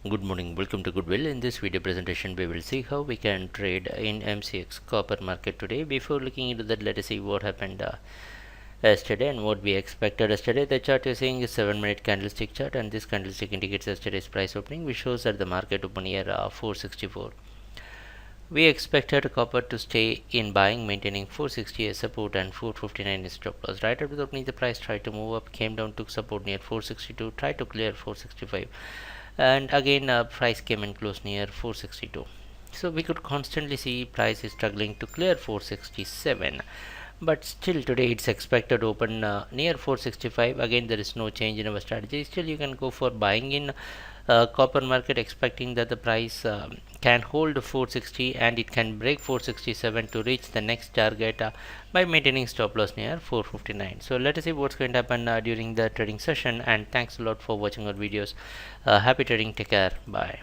Good morning, welcome to Goodwill. In this video presentation we will see how we can trade in MCX copper market today. Before looking into that, let us see what happened yesterday and what we expected yesterday. The chart you're seeing is 7-minute candlestick chart, and this candlestick indicates yesterday's price opening, which shows that the market opened here 464. We expected copper to stay in buying, maintaining 460 as support and 459 is stop loss. Right after the opening, the price tried to move up, came down, took support near 462, tried to clear 465, and again price came in close near 462. So we could constantly see price is struggling to clear 467, but still today it's expected to open near 465. Again, there is no change in our strategy. Still you can go for buying in copper market, expecting that the price can hold 460 and it can break 467 to reach the next target by maintaining stop loss near 459. So let us see what's going to happen during the trading session, and thanks a lot for watching our videos. Happy trading, take care, bye.